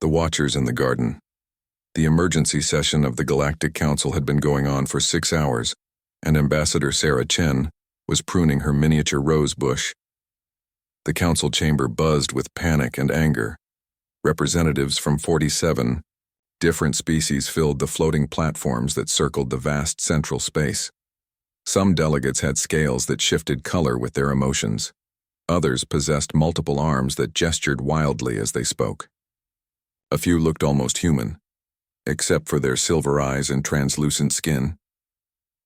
The Watchers in the Garden. The emergency session of the Galactic Council had been going on for 6 hours, and Ambassador Sarah Chen was pruning her miniature rose bush. The council chamber buzzed with panic and anger. Representatives from 47 different species filled the floating platforms that circled the vast central space. Some delegates had scales that shifted color with their emotions. Others possessed multiple arms that gestured wildly as they spoke. A few looked almost human, except for their silver eyes and translucent skin.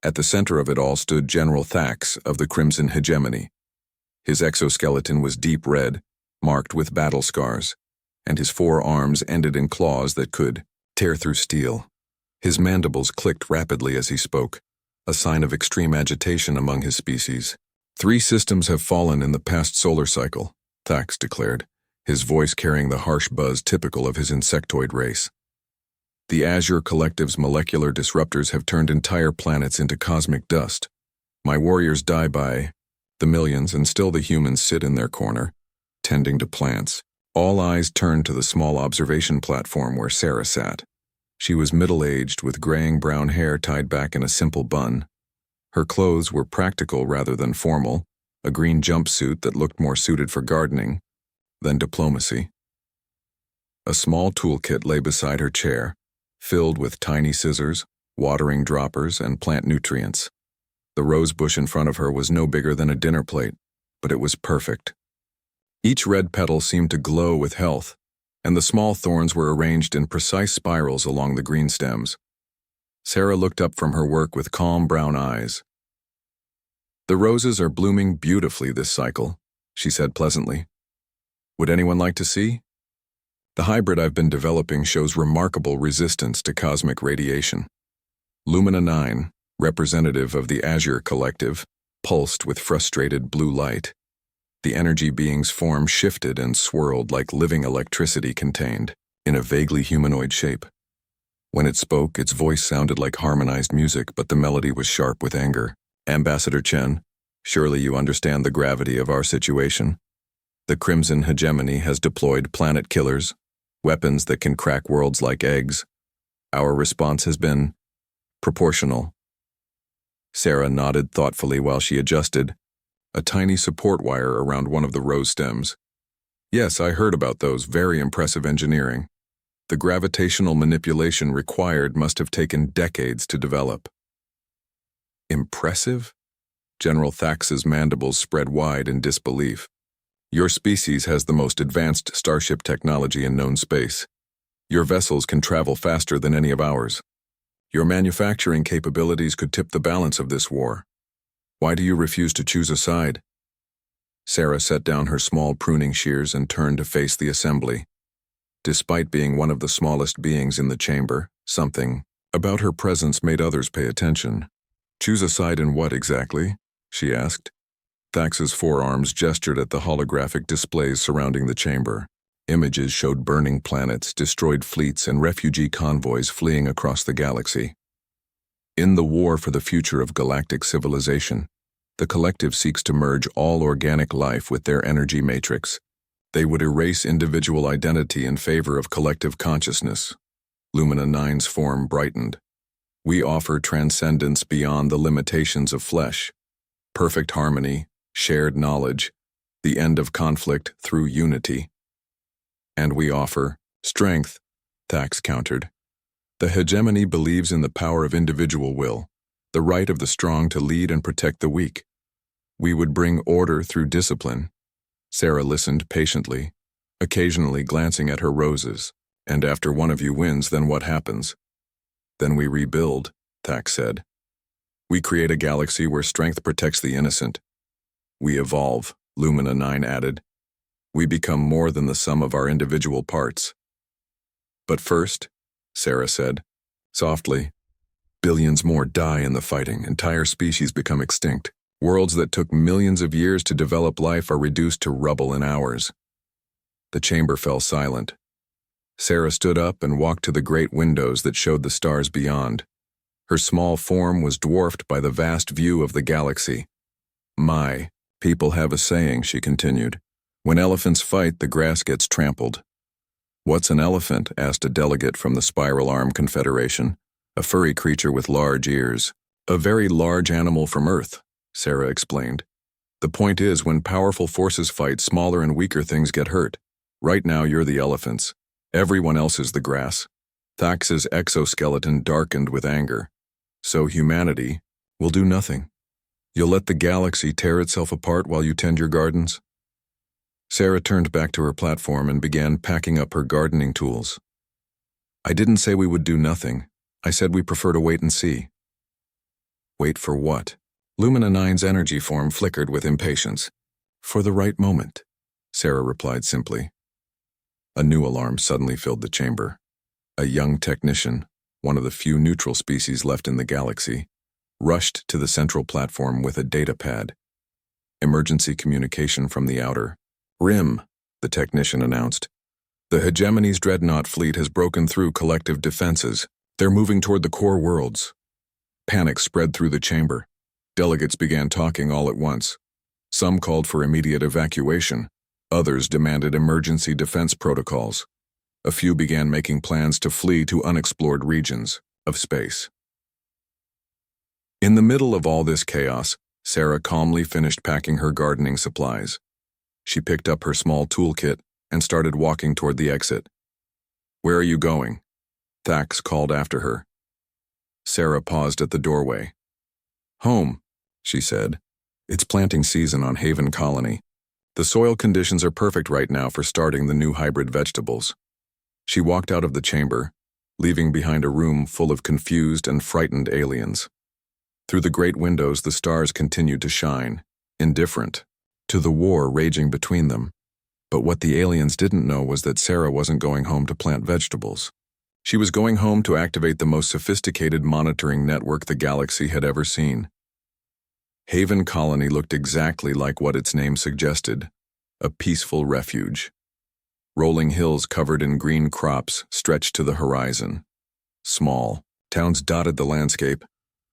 At the center of it all stood General Thax of the Crimson Hegemony. His exoskeleton was deep red, marked with battle scars, and his 4 arms ended in claws that could tear through steel. His mandibles clicked rapidly as he spoke, a sign of extreme agitation among his species. 3 systems have fallen in the past solar cycle, Thax declared, his voice carrying the harsh buzz typical of his insectoid race. The Azure Collective's molecular disruptors have turned entire planets into cosmic dust. My warriors die by the millions, and still the humans sit in their corner, tending to plants. All eyes turned to the small observation platform where Sarah sat. She was middle-aged with graying brown hair tied back in a simple bun. Her clothes were practical rather than formal, a green jumpsuit that looked more suited for gardening than diplomacy. A small toolkit lay beside her chair, filled with tiny scissors, watering droppers, and plant nutrients. The rose bush in front of her was no bigger than a dinner plate, but it was perfect. Each red petal seemed to glow with health, and the small thorns were arranged in precise spirals along the green stems. Sarah looked up from her work with calm brown eyes. "The roses are blooming beautifully this cycle," she said pleasantly. "Would anyone like to see? The hybrid I've been developing shows remarkable resistance to cosmic radiation." Lumina 9, representative of the Azure Collective, pulsed with frustrated blue light. The energy being's form shifted and swirled like living electricity contained in a vaguely humanoid shape. When it spoke, its voice sounded like harmonized music, but the melody was sharp with anger. "Ambassador Chen, surely you understand the gravity of our situation. The Crimson Hegemony has deployed planet killers, weapons that can crack worlds like eggs. Our response has been proportional." Sarah nodded thoughtfully while she adjusted a tiny support wire around one of the rose stems. "Yes, I heard about those. Very impressive engineering. The gravitational manipulation required must have taken decades to develop." "Impressive?" General Thax's mandibles spread wide in disbelief. "Your species has the most advanced starship technology in known space. Your vessels can travel faster than any of ours. Your manufacturing capabilities could tip the balance of this war. Why do you refuse to choose a side?" Sarah set down her small pruning shears and turned to face the assembly. Despite being one of the smallest beings in the chamber, something about her presence made others pay attention. "Choose a side in what exactly?" she asked. Thax's forearms gestured at the holographic displays surrounding the chamber. Images showed burning planets, destroyed fleets, and refugee convoys fleeing across the galaxy. In the war for the future of galactic civilization, the collective seeks to merge all organic life with their energy matrix. They would erase individual identity in favor of collective consciousness. Lumina 9's form brightened. "We offer transcendence beyond the limitations of flesh, perfect harmony, shared knowledge, the end of conflict through unity." "And we offer strength," Thax countered. "The hegemony believes in the power of individual will, the right of the strong to lead and protect the weak. We would bring order through discipline." Sarah listened patiently, occasionally glancing at her roses. "And after one of you wins, then what happens?" "Then we rebuild," Thax said. "We create a galaxy where strength protects the innocent. We evolve," Lumina 9 added. "We become more than the sum of our individual parts." "But first," Sarah said, softly, "billions more die in the fighting, entire species become extinct. Worlds that took millions of years to develop life are reduced to rubble in hours." The chamber fell silent. Sarah stood up and walked to the great windows that showed the stars beyond. Her small form was dwarfed by the vast view of the galaxy. "My people have a saying," she continued. "When elephants fight, the grass gets trampled. "What's an elephant?" asked a delegate from the Spiral Arm Confederation, a furry creature with large ears. "A very large animal from Earth," Sarah explained. "The point is, when powerful forces fight, smaller and weaker things get hurt. Right now you're the elephants. Everyone else is the grass." Thax's exoskeleton darkened with anger. "So humanity will do nothing. You'll let the galaxy tear itself apart while you tend your gardens?" Sarah turned back to her platform and began packing up her gardening tools. "I didn't say we would do nothing. I said we prefer to wait and see." "Wait for what?" Lumina 9's energy form flickered with impatience. "For the right moment," Sarah replied simply. A new alarm suddenly filled the chamber. A young technician, one of the few neutral species left in the galaxy, rushed to the central platform with a data pad. "Emergency communication from the outer rim," the technician announced. "The Hegemony's dreadnought fleet has broken through collective defenses. They're moving toward the core worlds." Panic spread through the chamber. Delegates began talking all at once. Some called for immediate evacuation. Others demanded emergency defense protocols. A few began making plans to flee to unexplored regions of space. In the middle of all this chaos, Sarah calmly finished packing her gardening supplies. She picked up her small toolkit and started walking toward the exit. "Where are you going?" Thax called after her. Sarah paused at the doorway. "Home," she said. "It's planting season on Haven Colony. The soil conditions are perfect right now for starting the new hybrid vegetables." She walked out of the chamber, leaving behind a room full of confused and frightened aliens. Through the great windows, the stars continued to shine, indifferent to the war raging between them. But what the aliens didn't know was that Sarah wasn't going home to plant vegetables. She was going home to activate the most sophisticated monitoring network the galaxy had ever seen. Haven Colony looked exactly like what its name suggested, a peaceful refuge. Rolling hills covered in green crops stretched to the horizon. Small towns dotted the landscape,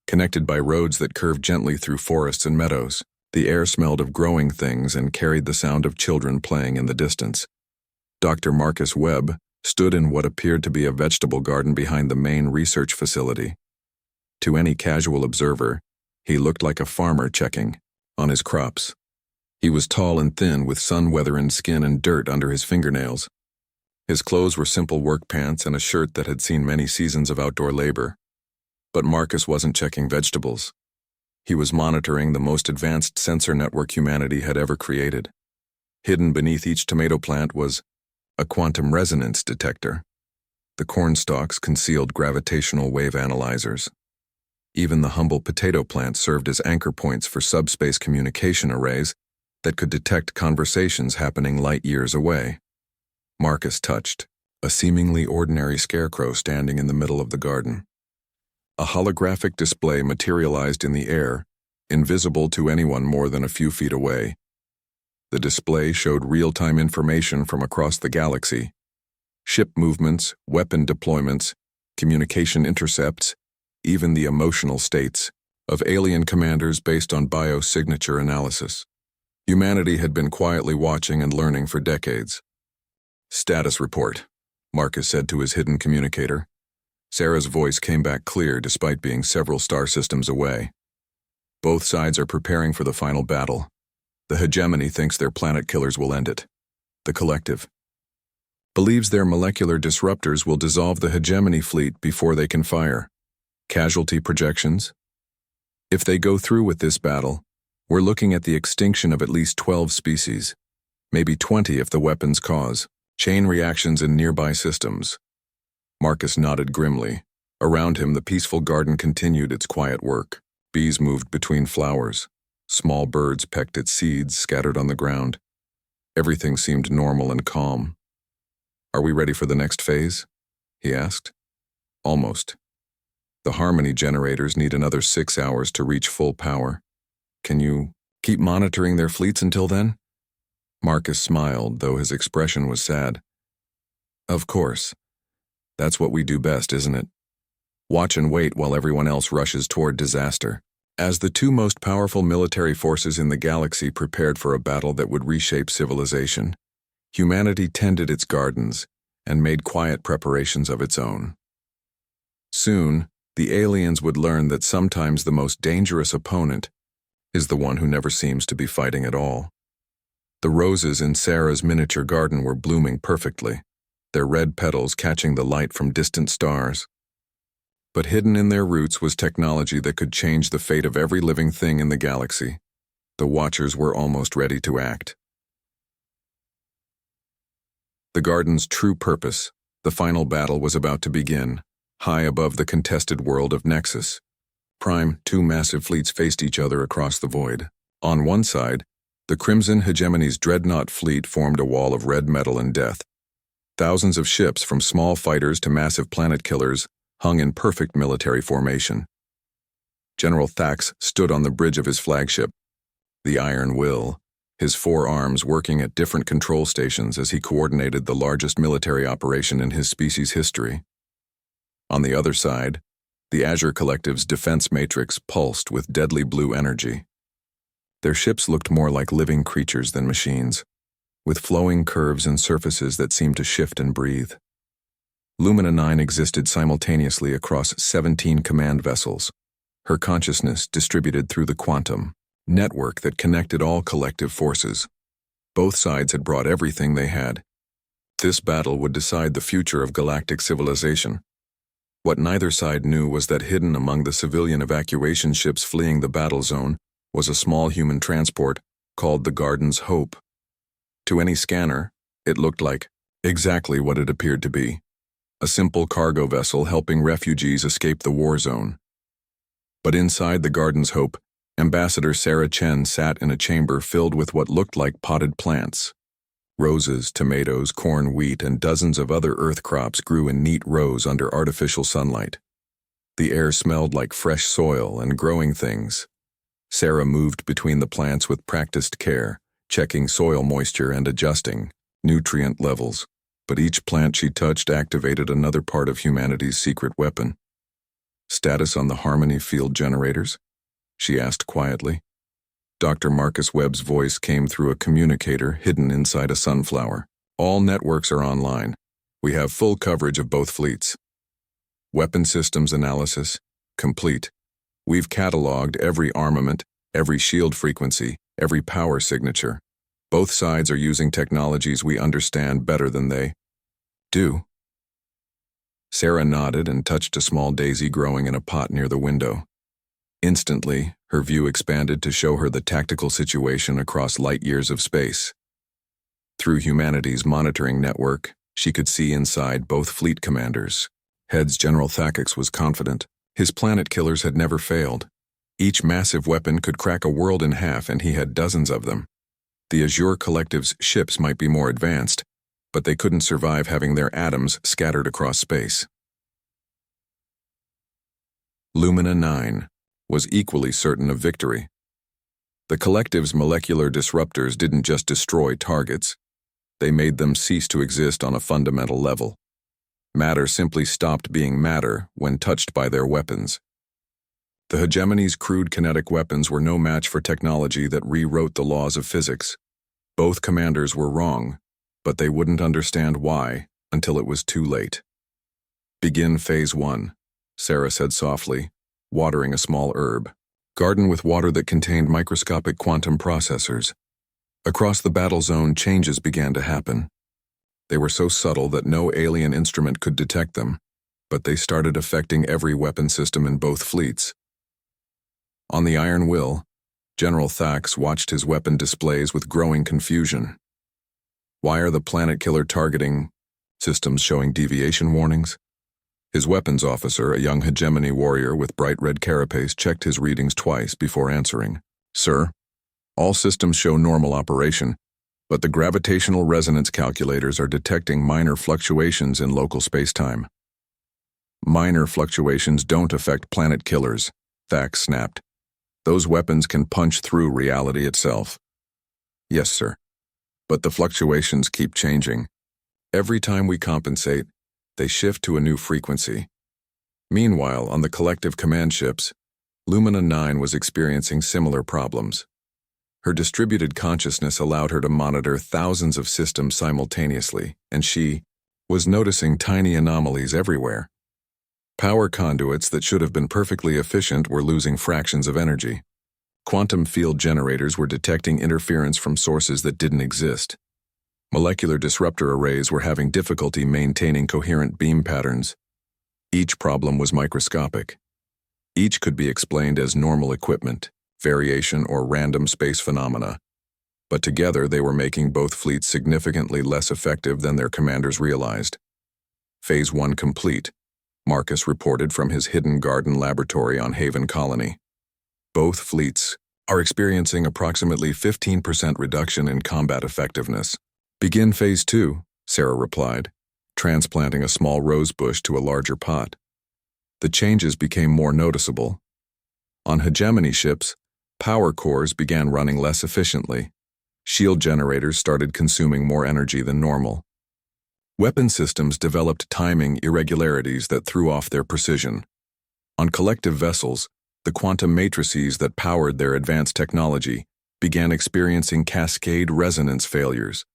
connected by roads that curved gently through forests and meadows. The air smelled of growing things and carried the sound of children playing in the distance. Dr. Marcus Webb stood in what appeared to be a vegetable garden behind the main research facility. To any casual observer, he looked like a farmer checking on his crops. He was tall and thin, with sun-weathered skin and dirt under his fingernails. His clothes were simple work pants and a shirt that had seen many seasons of outdoor labor. But Marcus wasn't checking vegetables. He was monitoring the most advanced sensor network humanity had ever created. Hidden beneath each tomato plant was a quantum resonance detector. The corn stalks concealed gravitational wave analyzers. Even the humble potato plant served as anchor points for subspace communication arrays that could detect conversations happening light years away. Marcus touched a seemingly ordinary scarecrow standing in the middle of the garden. A holographic display materialized in the air, invisible to anyone more than a few feet away. The display showed real-time information from across the galaxy: ship movements, weapon deployments, communication intercepts, even the emotional states of alien commanders based on biosignature analysis. Humanity had been quietly watching and learning for decades. "Status report," Marcus said to his hidden communicator. Sarah's voice came back clear despite being several star systems away. "Both sides are preparing for the final battle. The Hegemony thinks their planet killers will end it. The Collective believes their molecular disruptors will dissolve the Hegemony fleet before they can fire. Casualty projections? If they go through with this battle, we're looking at the extinction of at least 12 species, maybe 20 if the weapons cause chain reactions in nearby systems." Marcus nodded grimly. Around him, the peaceful garden continued its quiet work. Bees moved between flowers. Small birds pecked at seeds scattered on the ground. Everything seemed normal and calm. "Are we ready for the next phase?" he asked. "Almost. The harmony generators need another 6 hours to reach full power. Can you keep monitoring their fleets until then?" Marcus smiled, though his expression was sad. "Of course. That's what we do best, isn't it? Watch and wait while everyone else rushes toward disaster." As the two most powerful military forces in the galaxy prepared for a battle that would reshape civilization, humanity tended its gardens, and made quiet preparations of its own. Soon, the aliens would learn that sometimes the most dangerous opponent is the one who never seems to be fighting at all. The roses in Sarah's miniature garden were blooming perfectly, their red petals catching the light from distant stars. But hidden in their roots was technology that could change the fate of every living thing in the galaxy. The Watchers were almost ready to act. The garden's true purpose, the final battle, was about to begin, high above the contested world of Nexus. Prime, two massive fleets faced each other across the void. On one side, the Crimson Hegemony's dreadnought fleet formed a wall of red metal and death. Thousands of ships, from small fighters to massive planet killers, hung in perfect military formation. General Thax stood on the bridge of his flagship, the Iron Will, his four arms working at different control stations as he coordinated the largest military operation in his species' history. On the other side, the Azure Collective's defense matrix pulsed with deadly blue energy. Their ships looked more like living creatures than machines, with flowing curves and surfaces that seemed to shift and breathe. Lumina 9 existed simultaneously across 17 command vessels, her consciousness distributed through the quantum network that connected all collective forces. Both sides had brought everything they had. This battle would decide the future of galactic civilization. What neither side knew was that hidden among the civilian evacuation ships fleeing the battle zone was a small human transport called the Garden's Hope. To any scanner, it looked like exactly what it appeared to be: a simple cargo vessel helping refugees escape the war zone. But inside the Garden's Hope, Ambassador Sarah Chen sat in a chamber filled with what looked like potted plants. Roses, tomatoes, corn, wheat, and dozens of other earth crops grew in neat rows under artificial sunlight. The air smelled like fresh soil and growing things. Sarah moved between the plants with practiced care, checking soil moisture and adjusting nutrient levels. But each plant she touched activated another part of humanity's secret weapon. "Status on the Harmony field generators?" she asked quietly. Dr. Marcus Webb's voice came through a communicator hidden inside a sunflower. "All networks are online. We have full coverage of both fleets. Weapon systems analysis complete. We've cataloged every armament, every shield frequency, every power signature. Both sides are using technologies we understand better than they do." Sarah nodded and touched a small daisy growing in a pot near the window. Instantly, her view expanded to show her the tactical situation across light years of space. Through humanity's monitoring network, she could see inside both fleet commanders. Heads General Thax was confident. His planet killers had never failed. Each massive weapon could crack a world in half, and he had dozens of them. The Azure Collective's ships might be more advanced, but they couldn't survive having their atoms scattered across space. Lumina 9 was equally certain of victory. The Collective's molecular disruptors didn't just destroy targets, they made them cease to exist on a fundamental level. Matter simply stopped being matter when touched by their weapons. The Hegemony's crude kinetic weapons were no match for technology that rewrote the laws of physics. Both commanders were wrong, but they wouldn't understand why until it was too late. "Begin Phase 1, Sarah said softly, watering a small herb. Garden with water that contained microscopic quantum processors. Across the battle zone, changes began to happen. They were so subtle that no alien instrument could detect them, but they started affecting every weapon system in both fleets. On the Iron Will, General Thax watched his weapon displays with growing confusion. Why are the planet killer targeting systems showing deviation warnings? His weapons officer, a young hegemony warrior with bright red carapace, checked his readings twice before answering. "Sir, all systems show normal operation, but the gravitational resonance calculators are detecting minor fluctuations in local spacetime." "Minor fluctuations don't affect planet killers," Thax snapped. "Those weapons can punch through reality itself." "Yes, sir. But the fluctuations keep changing. Every time we compensate, they shift to a new frequency." Meanwhile, on the collective command ships, Lumina 9 was experiencing similar problems. Her distributed consciousness allowed her to monitor thousands of systems simultaneously, and she, was noticing tiny anomalies everywhere. Power conduits that should have been perfectly efficient were losing fractions of energy. Quantum field generators were detecting interference from sources that didn't exist. Molecular disruptor arrays were having difficulty maintaining coherent beam patterns. Each problem was microscopic. Each could be explained as normal equipment, variation, or random space phenomena. But together they were making both fleets significantly less effective than their commanders realized. Phase 1 complete, Marcus reported from his hidden garden laboratory on Haven Colony. Both fleets are experiencing approximately 15% reduction in combat effectiveness. Begin Phase 2, Sarah replied, transplanting a small rose bush to a larger pot. The changes became more noticeable. On hegemony ships, power cores began running less efficiently. Shield generators started consuming more energy than normal. Weapon systems developed timing irregularities that threw off their precision. On collective vessels, the quantum matrices that powered their advanced technology began experiencing cascade resonance failures.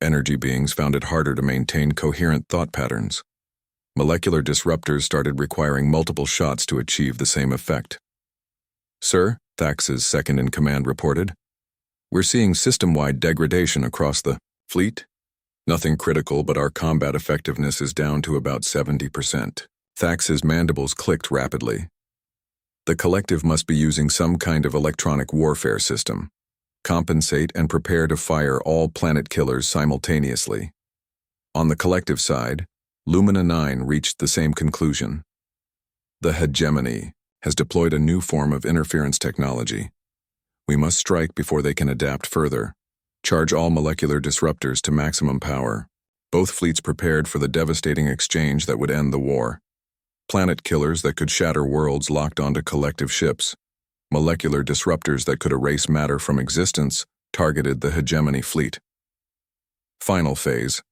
Energy beings found it harder to maintain coherent thought patterns. Molecular disruptors started requiring multiple shots to achieve the same effect. Sir, Thax's second-in-command reported, we're seeing system-wide degradation across the fleet. Nothing critical, but our combat effectiveness is down to about 70%. Thax's mandibles clicked rapidly. The collective must be using some kind of electronic warfare system. Compensate and prepare to fire all planet killers simultaneously. On the collective side, Lumina 9 reached the same conclusion. The hegemony has deployed a new form of interference technology. We must strike before they can adapt further. Charge all molecular disruptors to maximum power. Both fleets prepared for the devastating exchange that would end the war. Planet killers that could shatter worlds locked onto collective ships. Molecular disruptors that could erase matter from existence targeted the hegemony fleet. Final phase,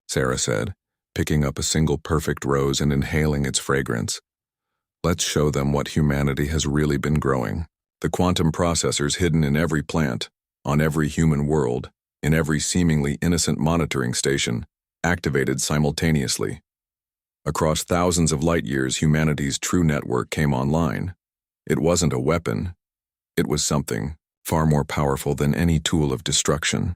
Sarah said, picking up a single perfect rose and inhaling its fragrance. Let's show them what humanity has really been growing. The quantum processors hidden in every plant, on every human world, in every seemingly innocent monitoring station, activated simultaneously. Across thousands of light years, humanity's true network came online. It wasn't a weapon. It was something far more powerful than any tool of destruction.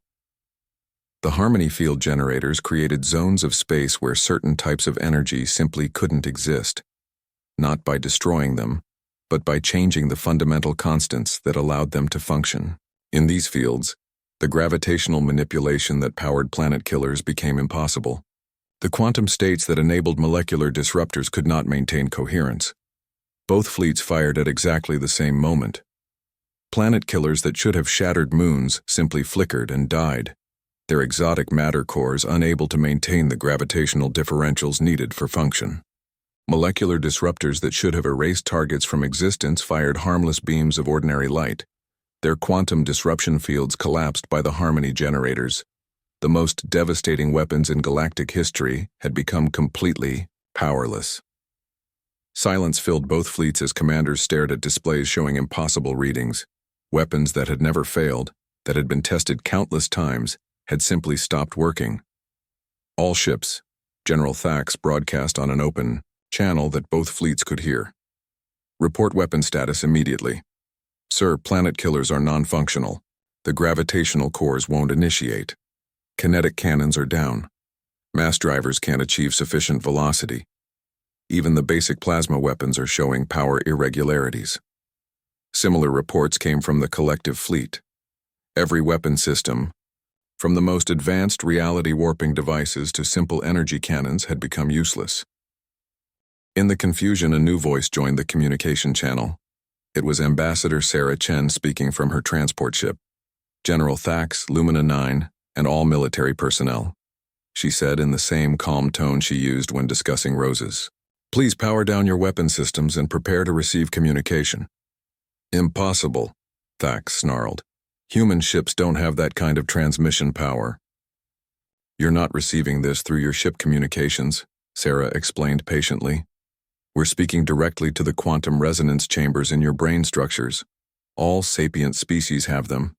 The harmony field generators created zones of space where certain types of energy simply couldn't exist, not by destroying them, but by changing the fundamental constants that allowed them to function. In these fields, the gravitational manipulation that powered planet killers became impossible. The quantum states that enabled molecular disruptors could not maintain coherence. Both fleets fired at exactly the same moment. Planet killers that should have shattered moons simply flickered and died, their exotic matter cores unable to maintain the gravitational differentials needed for function. Molecular disruptors that should have erased targets from existence fired harmless beams of ordinary light. Their quantum disruption fields collapsed by the harmony generators. The most devastating weapons in galactic history had become completely powerless. Silence filled both fleets as commanders stared at displays showing impossible readings. Weapons that had never failed, that had been tested countless times, had simply stopped working. All ships, General Thax broadcast on an open channel that both fleets could hear. Report weapon status immediately. Sir, planet killers are non-functional. The gravitational cores won't initiate. Kinetic cannons are down. Mass drivers can't achieve sufficient velocity. Even the basic plasma weapons are showing power irregularities. Similar reports came from the collective fleet. Every weapon system, from the most advanced reality warping devices to simple energy cannons, had become useless. In the confusion, a new voice joined the communication channel. It was Ambassador Sarah Chen speaking from her transport ship. General Thax, Lumina 9, and all military personnel, she said in the same calm tone she used when discussing roses. Please power down your weapon systems and prepare to receive communication. Impossible, Thax snarled. Human ships don't have that kind of transmission power. You're not receiving this through your ship communications, Sarah explained patiently. We're speaking directly to the quantum resonance chambers in your brain structures. All sapient species have them.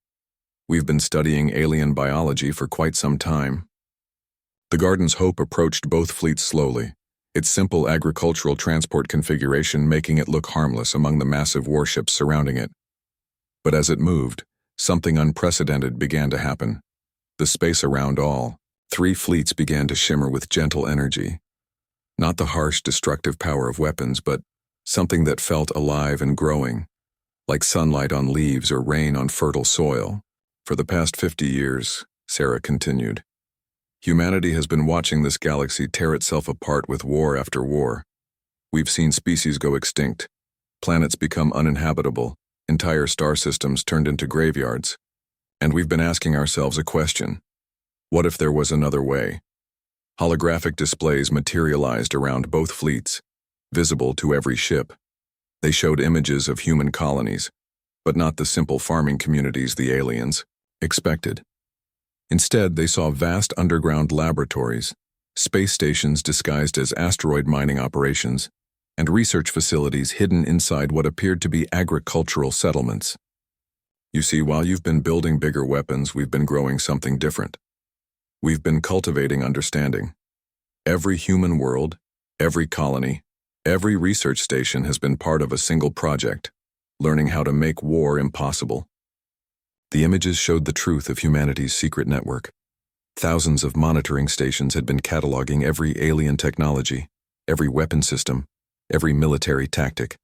We've been studying alien biology for quite some time. The Garden's Hope approached both fleets slowly, its simple agricultural transport configuration making it look harmless among the massive warships surrounding it. But as it moved, something unprecedented began to happen. The space around all three fleets began to shimmer with gentle energy. Not the harsh, destructive power of weapons, but something that felt alive and growing, like sunlight on leaves or rain on fertile soil. For the past 50 years, Sarah continued, humanity has been watching this galaxy tear itself apart with war after war. We've seen species go extinct, planets become uninhabitable, entire star systems turned into graveyards. And we've been asking ourselves a question. What if there was another way? Holographic displays materialized around both fleets, visible to every ship. They showed images of human colonies, but not the simple farming communities the aliens expected. Instead, they saw vast underground laboratories, space stations disguised as asteroid mining operations, and research facilities hidden inside what appeared to be agricultural settlements. You see, while you've been building bigger weapons, we've been growing something different. We've been cultivating understanding. Every human world, every colony, every research station has been part of a single project, learning how to make war impossible. The images showed the truth of humanity's secret network. Thousands of monitoring stations had been cataloging every alien technology, every weapon system, every military tactic,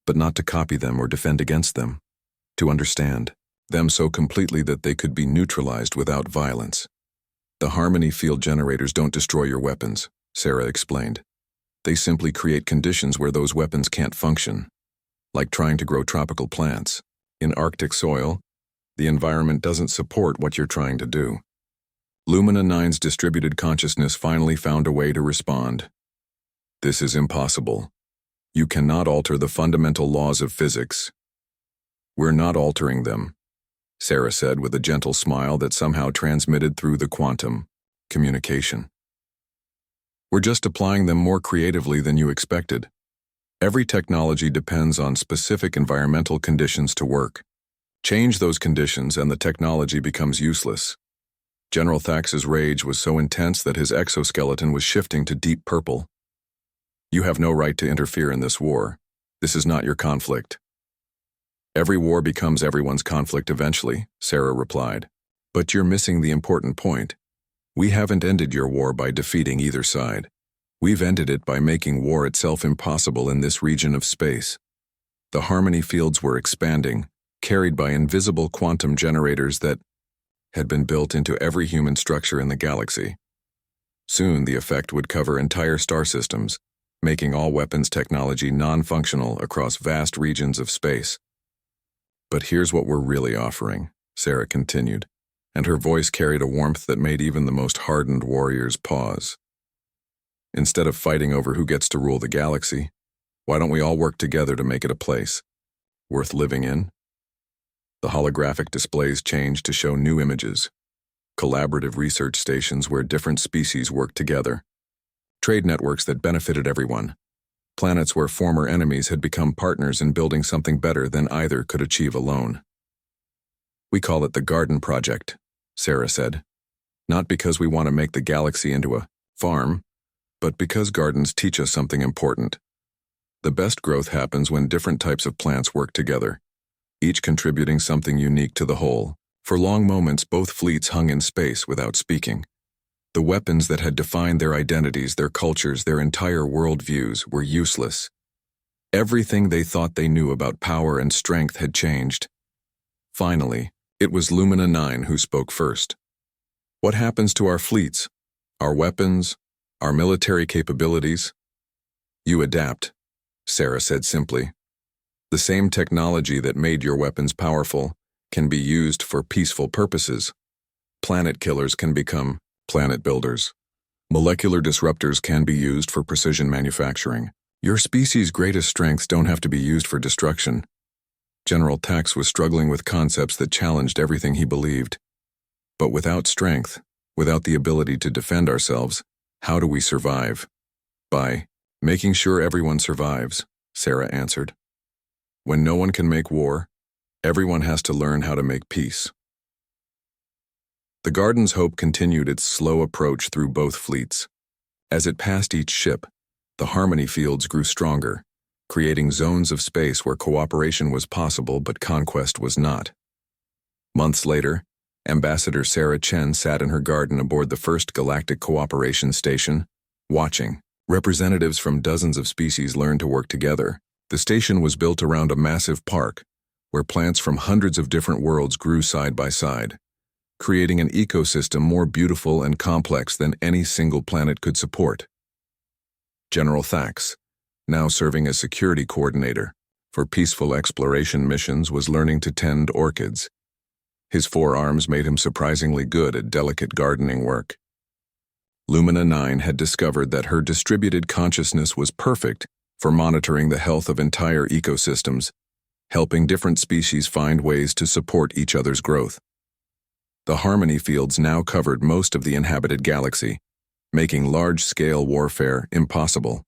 but not to copy them or defend against them, to understand them so completely that they could be neutralized without violence. The harmony field generators don't destroy your weapons, Sarah explained. They simply create conditions where those weapons can't function, like trying to grow tropical plants. In Arctic soil, the environment doesn't support what you're trying to do. Lumina 9's distributed consciousness finally found a way to respond. This is impossible. You cannot alter the fundamental laws of physics. We're not altering them, Sarah said with a gentle smile that somehow transmitted through the quantum communication. We're just applying them more creatively than you expected. Every technology depends on specific environmental conditions to work. Change those conditions and the technology becomes useless. General Thax's rage was so intense that his exoskeleton was shifting to deep purple. You have no right to interfere in this war. This is not your conflict. Every war becomes everyone's conflict eventually, Sarah replied. But you're missing the important point. We haven't ended your war by defeating either side. We've ended it by making war itself impossible in this region of space. The harmony fields were expanding, carried by invisible quantum generators that had been built into every human structure in the galaxy. Soon the effect would cover entire star systems, making all weapons technology non-functional across vast regions of space. But here's what we're really offering, Sarah continued, and her voice carried a warmth that made even the most hardened warriors pause. Instead of fighting over who gets to rule the galaxy, why don't we all work together to make it a place worth living in? The holographic displays changed to show new images, collaborative research stations where different species worked together, trade networks that benefited everyone, planets where former enemies had become partners in building something better than either could achieve alone. We call it the Garden Project, Sarah said, not because we want to make the galaxy into a farm, but because gardens teach us something important. The best growth happens when different types of plants work together, each contributing something unique to the whole. For long moments, both fleets hung in space without speaking. The weapons that had defined their identities, their cultures, their entire worldviews were useless. Everything they thought they knew about power and strength had changed. Finally, it was Lumina 9 who spoke first. What happens to our fleets, our weapons, our military capabilities? You adapt, Sarah said simply. The same technology that made your weapons powerful can be used for peaceful purposes. Planet killers can become planet builders. Molecular disruptors can be used for precision manufacturing. Your species' greatest strengths don't have to be used for destruction. General Thax was struggling with concepts that challenged everything he believed. But without strength, without the ability to defend ourselves, how do we survive? By making sure everyone survives, Sarah answered. When no one can make war, everyone has to learn how to make peace. The Garden's hope continued its slow approach through both fleets. As it passed each ship, the harmony fields grew stronger, creating zones of space where cooperation was possible but conquest was not. Months later, Ambassador Sarah Chen sat in her garden aboard the first Galactic Cooperation Station, watching. Representatives from dozens of species learned to work together. The station was built around a massive park, where plants from hundreds of different worlds grew side by side, creating an ecosystem more beautiful and complex than any single planet could support. General Thax, now serving as security coordinator for peaceful exploration missions, was learning to tend orchids. His forearms made him surprisingly good at delicate gardening work. Lumina 9 had discovered that her distributed consciousness was perfect for monitoring the health of entire ecosystems, helping different species find ways to support each other's growth. The harmony fields now covered most of the inhabited galaxy, making large-scale warfare impossible.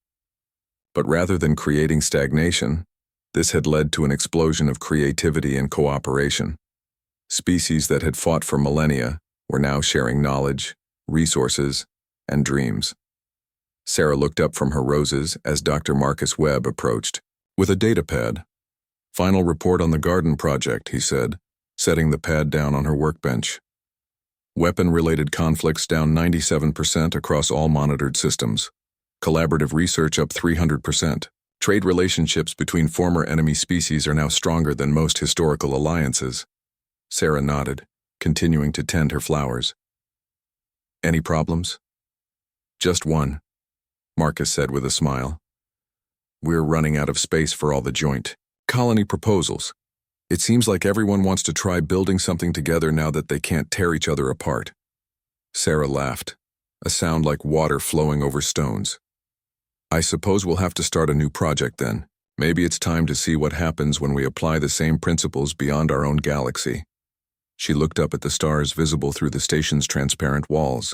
But rather than creating stagnation, this had led to an explosion of creativity and cooperation. Species that had fought for millennia were now sharing knowledge, resources, and dreams. Sarah looked up from her roses as Dr. Marcus Webb approached, with a data pad. "Final report on the garden project," he said, setting the pad down on her workbench. Weapon-related conflicts down 97% across all monitored systems. Collaborative research up 300%. Trade relationships between former enemy species are now stronger than most historical alliances. Sarah nodded, continuing to tend her flowers. "Any problems?" "Just one," Marcus said with a smile. "We're running out of space for all the joint colony proposals. It seems like everyone wants to try building something together now that they can't tear each other apart." Sarah laughed, a sound like water flowing over stones. "I suppose we'll have to start a new project then. Maybe it's time to see what happens when we apply the same principles beyond our own galaxy." She looked up at the stars visible through the station's transparent walls.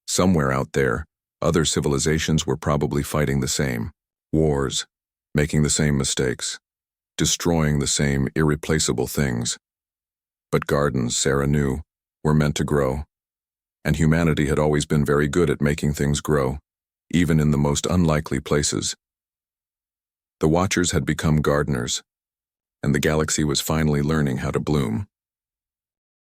Somewhere out there, other civilizations were probably fighting the same wars, making the same mistakes, destroying the same irreplaceable things. But gardens, Sarah knew, were meant to grow. And humanity had always been very good at making things grow, even in the most unlikely places. The Watchers had become gardeners, and the galaxy was finally learning how to bloom.